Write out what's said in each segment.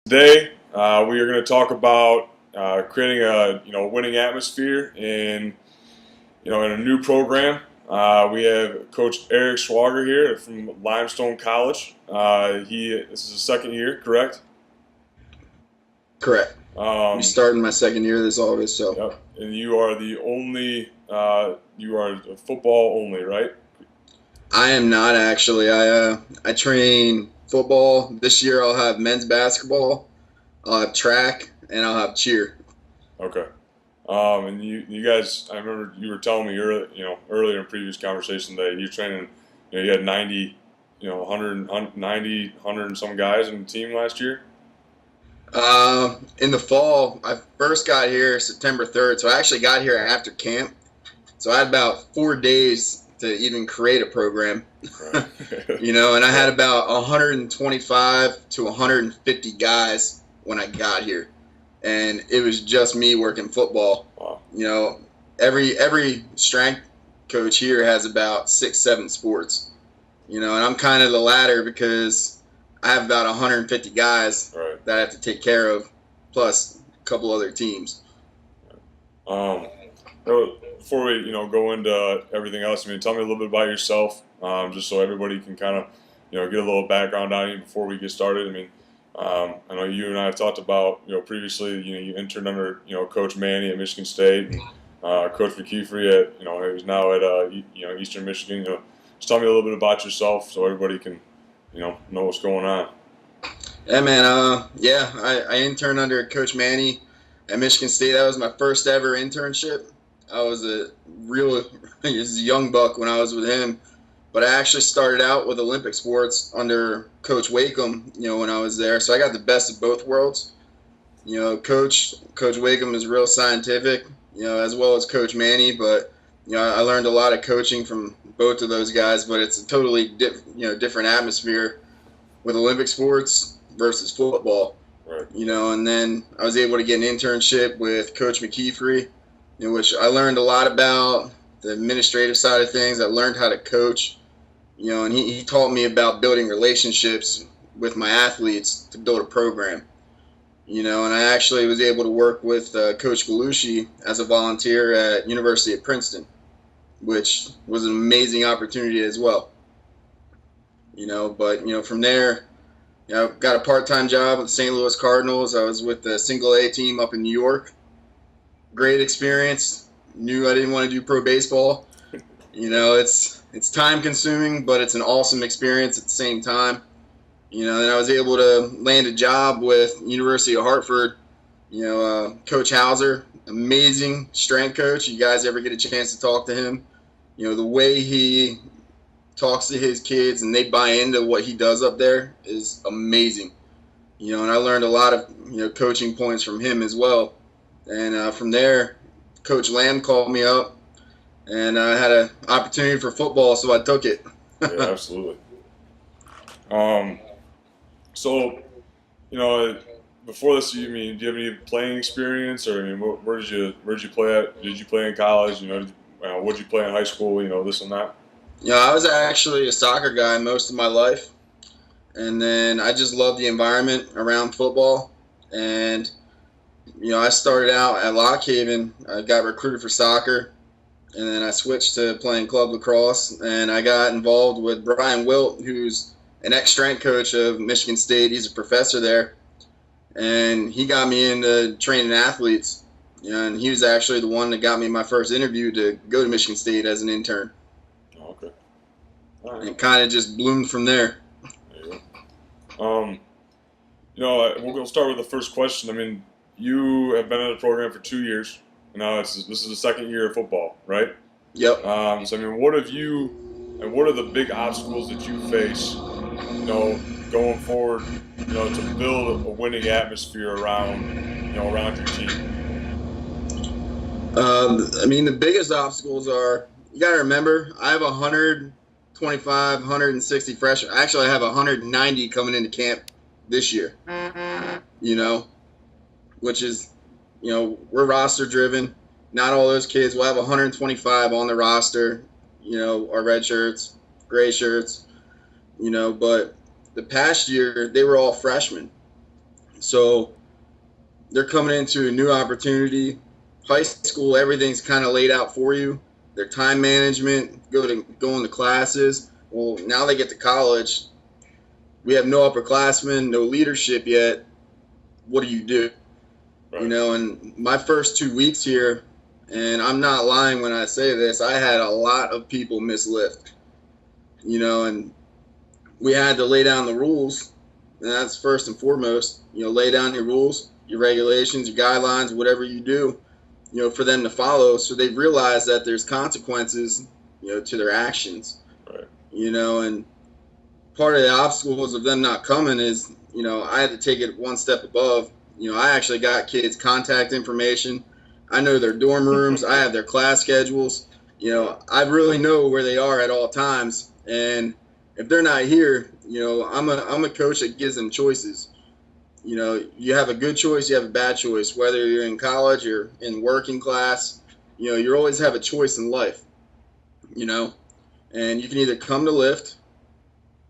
Today, we are going to talk about creating a winning atmosphere in a new program. We have Coach Erik Schwager here from Limestone College. This is his second year, correct? Correct. I'm starting my second year this August. So. Yep. And you are the only. You are football only, right? I am not actually. I train football. This year I'll have men's basketball, I'll have track, and I'll have cheer. Okay. And you guys, I remember you were telling me earlier in previous conversation that you're training. You had 90, 190, 100 and some guys in the team last year. In the fall, I first got here September 3rd, so I actually got here after camp. So I had about 4 days to even create a program, Right. and I had about 125 to 150 guys when I got here, and it was just me working football. Wow. Every strength coach here has about 6-7 sports, and I'm kind of the latter because I have about 150 guys Right. that I have to take care of, plus a couple other teams. Before we go into everything else, tell me a little bit about yourself, just so everybody can kind of get a little background on you before we get started. I know you and I have talked about previously. You interned under Coach Manny at Michigan State, and Coach McKeefrey at he's now at Eastern Michigan. Just tell me a little bit about yourself so everybody can know what's going on. Yeah, man. I interned under Coach Manny at Michigan State. That was my first ever internship. I was a young buck when I was with him, but I actually started out with Olympic sports under Coach Wakeham, when I was there. So I got the best of both worlds. Coach Wakeham is real scientific, as well as Coach Manny, but I learned a lot of coaching from both of those guys, but it's a totally different atmosphere with Olympic sports versus football. Right. And then I was able to get an internship with Coach McKeefrey, in which I learned a lot about the administrative side of things. I learned how to coach, and he taught me about building relationships with my athletes to build a program. And I actually was able to work with Coach Belushi as a volunteer at University of Princeton, which was an amazing opportunity as well. But from there, got a part-time job with the St. Louis Cardinals. I was with the single A team up in New York. Great experience. Knew I didn't want to do pro baseball. It's time consuming, but it's an awesome experience at the same time. Then I was able to land a job with University of Hartford. Coach Hauser, amazing strength coach. You guys ever get a chance to talk to him? The way he talks to his kids and they buy into what he does up there is amazing. And I learned a lot of coaching points from him as well. And from there, Coach Lamb called me up, and I had an opportunity for football, so I took it. Yeah, absolutely. So, before this, do you have any playing experience, or where did you play at? Did you play in college? What did you play in high school? This and that. I was actually a soccer guy most of my life, and then I just loved the environment around football, and I started out at Lock Haven. I got recruited for soccer, and then I switched to playing club lacrosse, and I got involved with Brian Wilt, who's an ex-strength coach of Michigan State. He's a professor there, and he got me into training athletes, and he was actually the one that got me my first interview to go to Michigan State as an intern. Oh, okay. All right. And it kind of just bloomed from there. There you go. We're going to start with the first question. You have been in the program for 2 years. Now this is the second year of football, right? Yep. What have you, and what are the big obstacles that you face, going forward, to build a winning atmosphere around your team? The biggest obstacles are, you got to remember, I have 125, 160 freshmen. Actually, I have 190 coming into camp this year. Which is, we're roster driven. Not all those kids. We'll have 125 on the roster, our red shirts, gray shirts, but the past year they were all freshmen, So they're coming into a new opportunity. High school, everything's kind of laid out for you. Their time management, going to classes. Well, now they get to college. We have no upperclassmen, no leadership yet. What do you do? Right. You know, and my first 2 weeks here, and I'm not lying when I say this, I had a lot of people miss lift. You know, and we had to lay down the rules, and that's first and foremost. You know, lay down your rules, your regulations, your guidelines, whatever you do, you know, for them to follow. So they realize that there's consequences, you know, to their actions. Right. You know, and part of the obstacles of them not coming is, you know, I had to take it one step above. You know, I actually got kids' contact information. I know their dorm rooms. I have their class schedules. You know, I really know where they are at all times. And if they're not here, you know, I'm a coach that gives them choices. You know, you have a good choice, you have a bad choice. Whether you're in college or in working class, you know, you always have a choice in life. You know, and you can either come to lift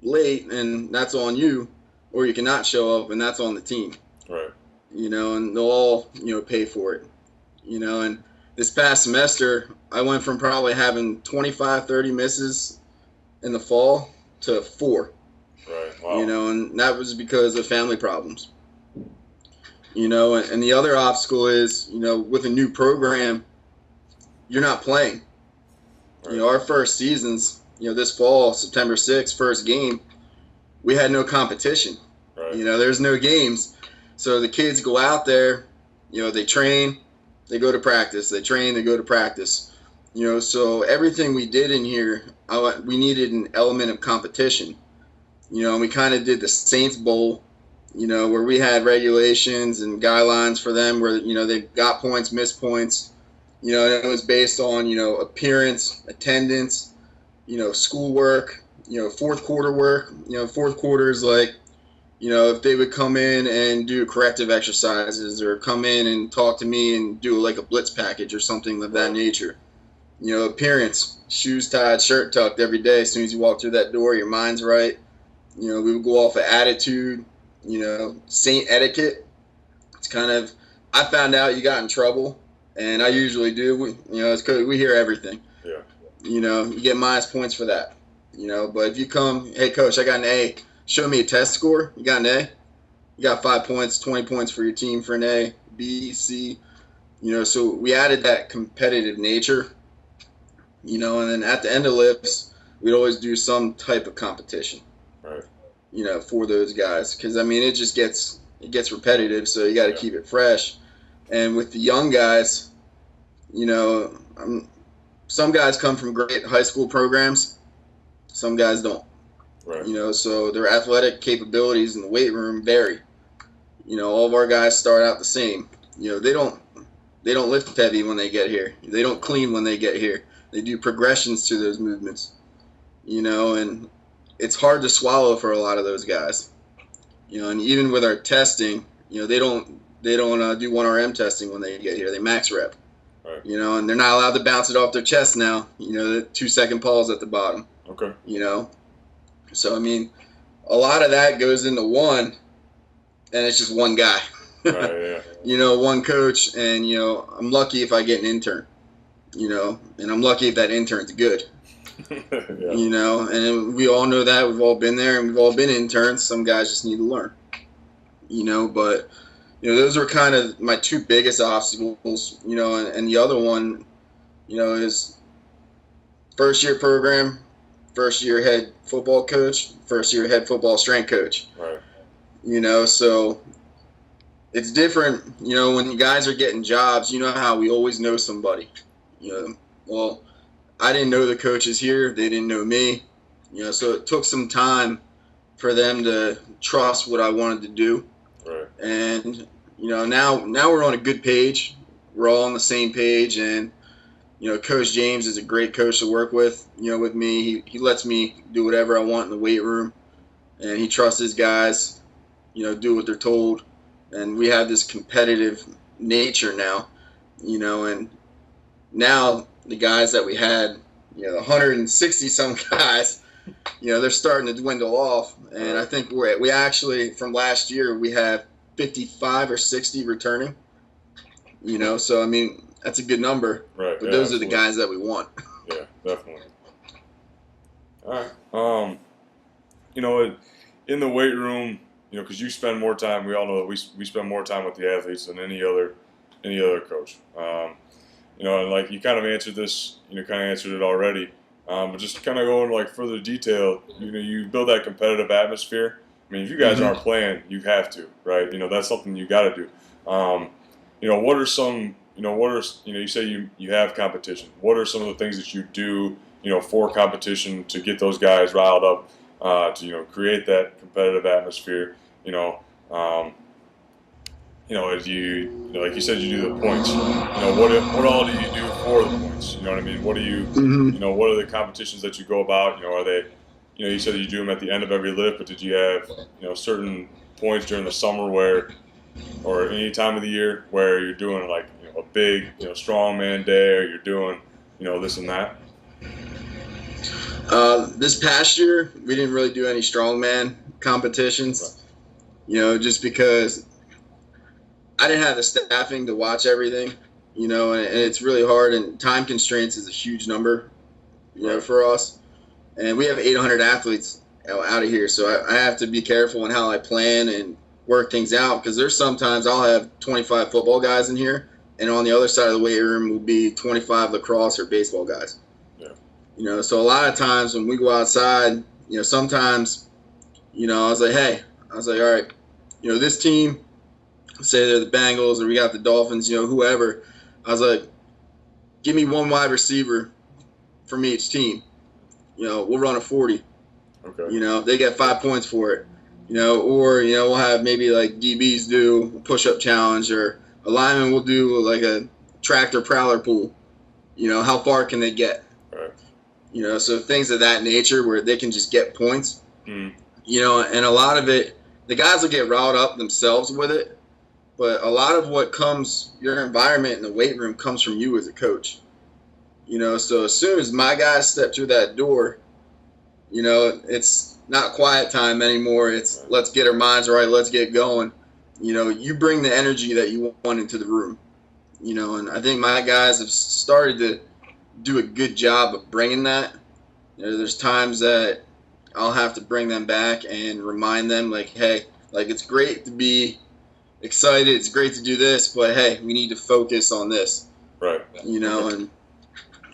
late, and that's on you, or you cannot show up, and that's on the team. Right. You know, and they'll all, you know, pay for it. You know, and this past semester, I went from probably having 25, 30 misses in the fall to 4. Right. Wow. You know, and that was because of family problems. You know, and the other obstacle is, you know, with a new program, you're not playing. Right. You know, our first seasons, you know, this fall, September 6th, first game, we had no competition. Right. You know, there's no games. So the kids go out there, you know, they train, they go to practice, they train, they go to practice. You know, so everything we did in here, we needed an element of competition. You know, and we kind of did the Saints Bowl, you know, where we had regulations and guidelines for them where, you know, they got points, missed points. You know, and it was based on, you know, appearance, attendance, you know, schoolwork, you know, fourth quarter work. You know, fourth quarter is like, you know, if they would come in and do corrective exercises or come in and talk to me and do like a blitz package or something of that nature. You know, appearance, shoes tied, shirt tucked every day. As soon as you walk through that door, your mind's right. You know, we would go off of attitude, you know, Saint etiquette. It's kind of, I found out you got in trouble, and I usually do. You know, it's because we hear everything. Yeah. You know, you get minus points for that. You know, but if you come, hey, coach, I got an A. Show me a test score. You got an A. You got 5 points, 20 points for your team for an A, B, C. You know, so we added that competitive nature. You know, and then at the end of lifts, we'd always do some type of competition. Right. You know, for those guys, because I mean, it just gets repetitive, so you got to keep it fresh. And with the young guys, you know, some guys come from great high school programs, some guys don't. Right. You know, so their athletic capabilities in the weight room vary. You know, all of our guys start out the same. You know, they don't lift heavy when they get here. They don't clean when they get here. They do progressions to those movements. You know, and it's hard to swallow for a lot of those guys. You know, and even with our testing, you know, they don't do 1RM testing when they get here. They max rep. Right. You know, and they're not allowed to bounce it off their chest now. You know, the 2-second pause at the bottom. Okay. You know, so I mean, a lot of that goes into one, and it's just one guy. Right. Yeah. You know, one coach, and you know, I'm lucky if I get an intern. You know, and I'm lucky if that intern's good. Yeah. You know, and we all know that. We've all been there, and we've all been interns. Some guys just need to learn. You know, but, you know, those were kind of my 2 biggest obstacles, you know, and the other one, you know, is first year program, first year head football coach, first year head football strength coach. Right. You know, so it's different, you know, when you guys are getting jobs, you know how we always know somebody. You know, well, I didn't know the coaches here. They didn't know me. You know, so it took some time for them to trust what I wanted to do. Right. And, you know, now we're on a good page. We're all on the same page. And, you know, Coach James is a great coach to work with, you know, with me. He lets me do whatever I want in the weight room. And he trusts his guys, you know, do what they're told. And we have this competitive nature now, you know, and now the guys that we had, you know, the 160-some guys, you know, they're starting to dwindle off. And I think we actually, from last year, we have 55 or 60 returning. So I mean that's a good number. Right. But those are the guys that we want. Yeah, definitely. All right. In the weight room, because you spend more time. We all know that we spend more time with the athletes than any other coach. And like you kind of answered this, kind of answered it already. But just kind of going like further detail, you build that competitive atmosphere. I mean, if you guys aren't playing, you have to, right? That's something you got to do. What are some, you say you have competition. What are some of the things that you do, for competition to get those guys riled up, to, create that competitive atmosphere, as you, like you said, you do the points. What all do you do for the points? You know what I mean? What do you, what are the competitions that you go about? Are they, you said you do them at the end of every lift, but did you have, certain points during the summer or any time of the year where you're doing like a big, strongman day, or you're doing, this and that? This past year, we didn't really do any strongman competitions, just because I didn't have the staffing to watch everything, and it's really hard, and time constraints is a huge number, for us. And we have 800 athletes out of here, so I have to be careful in how I plan and work things out, because there's sometimes I'll have 25 football guys in here, and on the other side of the weight room will be 25 lacrosse or baseball guys. Yeah. So a lot of times when we go outside, sometimes, I was like, all right, this team, say they're the Bengals or we got the Dolphins, whoever. I was like, give me one wide receiver from each team. We'll run a 40. Okay. They get 5 points for it. Or we'll have maybe like DBs do a push-up challenge, or a lineman will do like a tractor prowler pull. How far can they get? Right. So things of that nature where they can just get points. And a lot of it, the guys will get riled up themselves with it. But a lot of what comes, your environment in the weight room comes from you as a coach. So as soon as my guys step through that door, it's not quiet time anymore. It's let's get our minds right, let's get going. You bring the energy that you want into the room. And I think my guys have started to do a good job of bringing that. There's times that I'll have to bring them back and remind them, like, hey, like it's great to be excited, it's great to do this, but hey, we need to focus on this. Right. And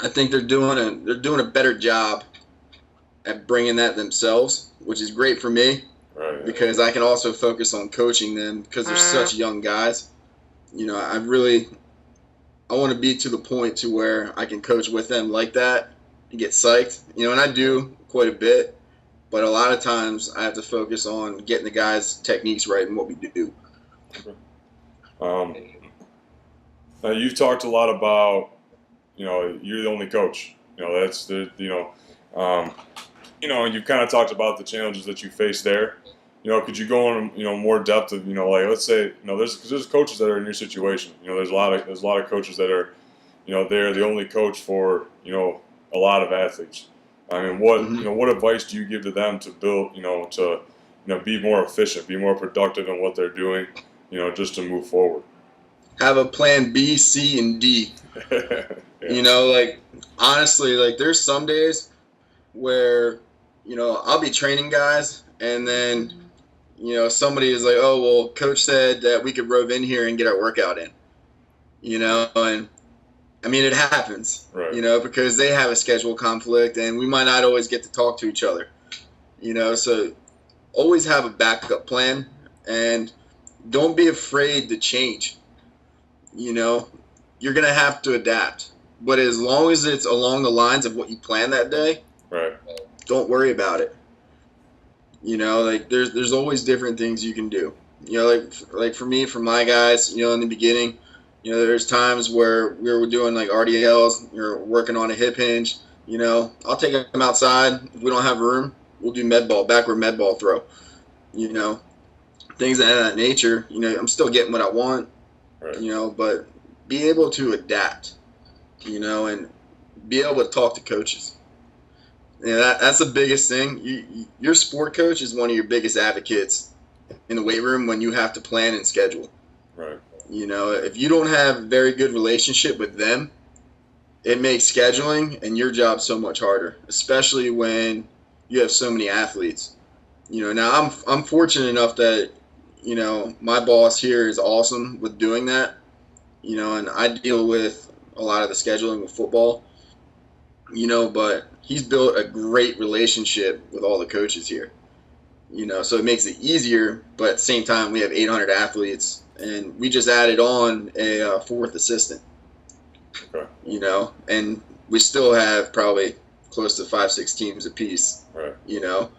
I think they're doing a better job at bringing that themselves, which is great for me. Right. Because I can also focus on coaching them because they're such young guys. I want to be to the point to where I can coach with them like that and get psyched. And I do quite a bit, but a lot of times I have to focus on getting the guys' techniques right and what we do. Okay. Now you've talked a lot about, you're the only coach. That's the, and you've kind of talked about the challenges that you face there. Could you go on, more depth of, like let's say, there's coaches that are in your situation. There's a lot of coaches that are, they're the only coach for, a lot of athletes. I mean, what advice do you give to them to build, to be more efficient, be more productive in what they're doing, just to move forward? Have a plan B, C, and D. Yeah. Honestly, there's some days where, I'll be training guys, and then, somebody is like, oh, well, coach said that we could rove in here and get our workout in. And I mean, it happens, right. Because they have a schedule conflict, and we might not always get to talk to each other. So always have a backup plan, and don't be afraid to change. You're going to have to adapt. But as long as it's along the lines of what you planned that day, right, don't worry about it. There's always different things you can do. Like for me, for my guys, in the beginning, there's times where we were doing like RDLs, you're working on a hip hinge. I'll take them outside. If we don't have room, we'll do backward med ball throw. Things of that nature. I'm still getting what I want. Right. But be able to adapt. And be able to talk to coaches. That's the biggest thing. Your sport coach is one of your biggest advocates in the weight room when you have to plan and schedule. Right. You know, if you don't have a very good relationship with them, it makes scheduling and your job so much harder, especially when you have so many athletes. You know, now I'm fortunate enough that, you know, my boss here is awesome with doing that. You know, and I deal with a lot of the scheduling with football. You know, but he's built a great relationship with all the coaches here. You know, so it makes it easier, but at the same time, we have 800 athletes, and we just added on a fourth assistant. Okay. You know, and we still have probably close to 5-6 teams apiece. Right. You know,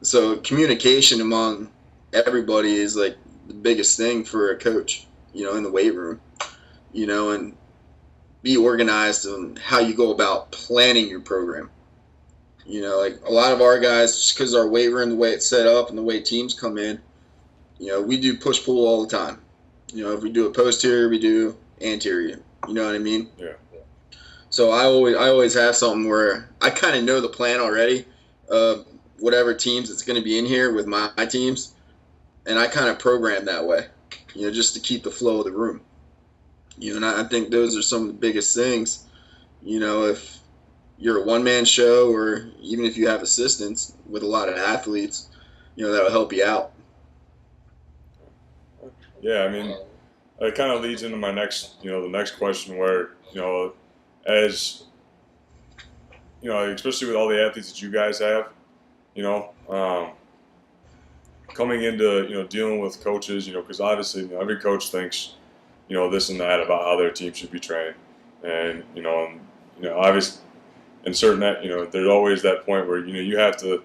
so communication among everybody is like the biggest thing for a coach. You know, in the weight room. You know, and be organized on how you go about planning your program. You know, like a lot of our guys, just because our weight room, the way it's set up and the way teams come in, you know, we do push-pull all the time. You know, if we do a posterior, we do anterior. You know what I mean? Yeah. So I always have something where I kind of know the plan already of whatever teams it's going to be in here with my teams, and I kind of program that way, you know, just to keep the flow of the room. You know, and I think those are some of the biggest things. You know, if you're a one-man show or even if you have assistants with a lot of athletes, you know, that'll help you out. Yeah, I mean, it kind of leads into my next, you know, the next question where, you know, as, you know, especially with all the athletes that you guys have, you know, coming into, you know, dealing with coaches, you know, because obviously, you know, every coach thinks, you know, this and that about how their team should be trained. And, you know, obviously, in certain, you know, there's always that point where, you know, you got to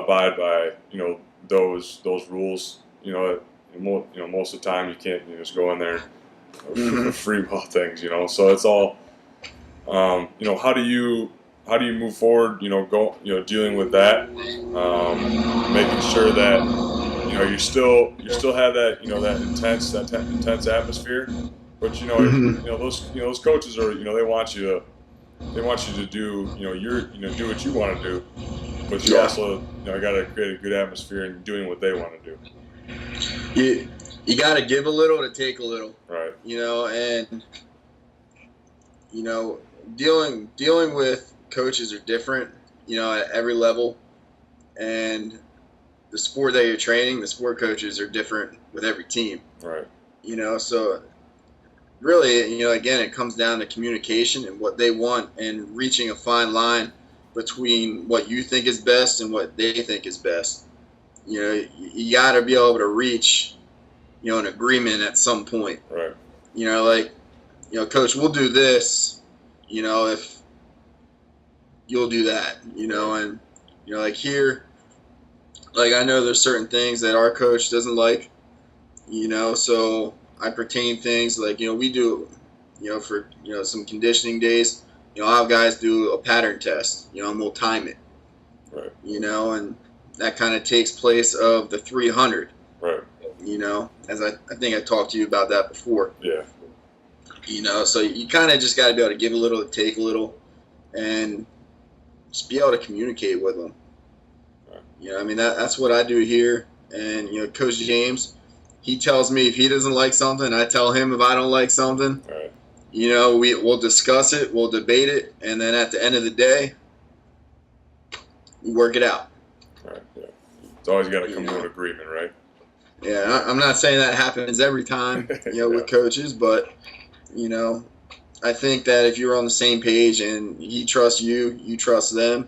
abide by, you know, those rules. You know, most of the time you can't, you know, just go in there and freeball things, you know. So it's all, you know, how do you move forward, you know, dealing with that, making sure that, you know, you still have that, you know, that intense atmosphere, but you know, those coaches are, you know, they want you to do, you know, do what you want to do, but you also, you know, got to create a good atmosphere and doing what they want to do. You got to give a little to take a little, right? You know, and you know, dealing with coaches are different, you know, at every level, and the sport that you're training, the sport coaches are different with every team. Right. You know, so really, you know, again, it comes down to communication and what they want and reaching a fine line between what you think is best and what they think is best. You know, you got to be able to reach, you know, an agreement at some point. Right. You know, like, you know, coach, we'll do this, you know, if you'll do that, you know, and, you know, like here, like, I know there's certain things that our coach doesn't like, you know, so I pertain things like, you know, we do, you know, for, you know, some conditioning days, you know, I'll have guys do a pattern test, you know, and we'll time it, right? You know, and that kind of takes place of the 300, right? You know, as I think I talked to you about that before. Yeah. You know, so you kind of just got to be able to give a little, take a little, and just be able to communicate with them. You know, I mean, that's what I do here. And, you know, Coach James, he tells me if he doesn't like something, I tell him if I don't like something. Right. You know, we'll discuss it, we'll debate it, and then at the end of the day, we work it out. Right, yeah. It's always got to come to an agreement, right? Yeah, I'm not saying that happens every time, you know, with coaches, but, you know, I think that if you're on the same page and he trusts you, you trust them,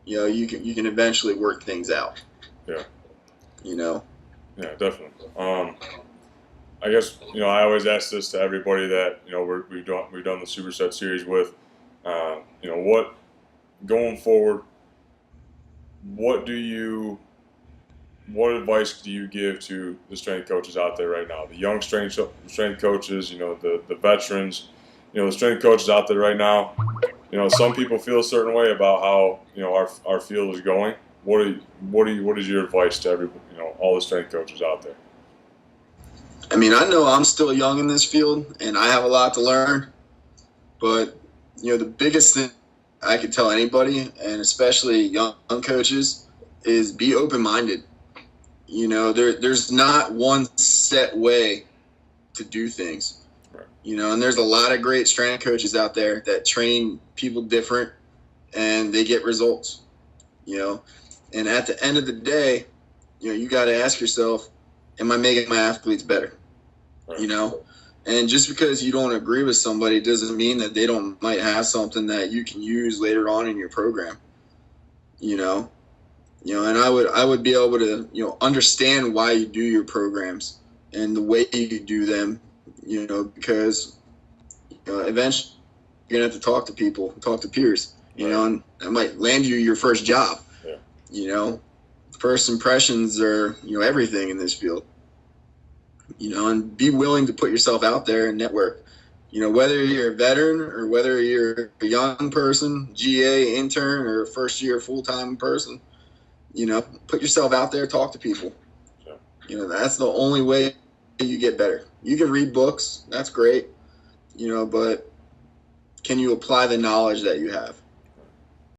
you know, you can eventually work things out. Yeah. You know. Yeah, definitely. I guess, you know, I always ask this to everybody that, you know, we've done the Superset series with. You know, what going forward? What advice do you give to the strength coaches out there right now? The young strength coaches, you know, the veterans, you know, the strength coaches out there right now. You know, some people feel a certain way about how, you know, our field is going. What is your advice to you know, all the strength coaches out there? I mean, I know I'm still young in this field and I have a lot to learn, but, you know, the biggest thing I could tell anybody, and especially young coaches, is be open-minded. There's not one set way to do things. Right. And there's a lot of great strength coaches out there that train people different and they get results. And at the end of the day, you got to ask yourself, am I making my athletes better? Right. And just because you don't agree with somebody doesn't mean that they might have something that you can use later on in your program. And I would be able to, understand why you do your programs and the way you do them, because eventually you're going to have to talk to people, talk to peers, and that might land you your first job. Yeah. First impressions are, everything in this field. And be willing to put yourself out there and network. Whether you're a veteran or whether you're a young person, GA, intern, or a first-year full-time person, put yourself out there, talk to people. Yeah. That's the only way you get better. You can read books, that's great, but can you apply the knowledge that you have?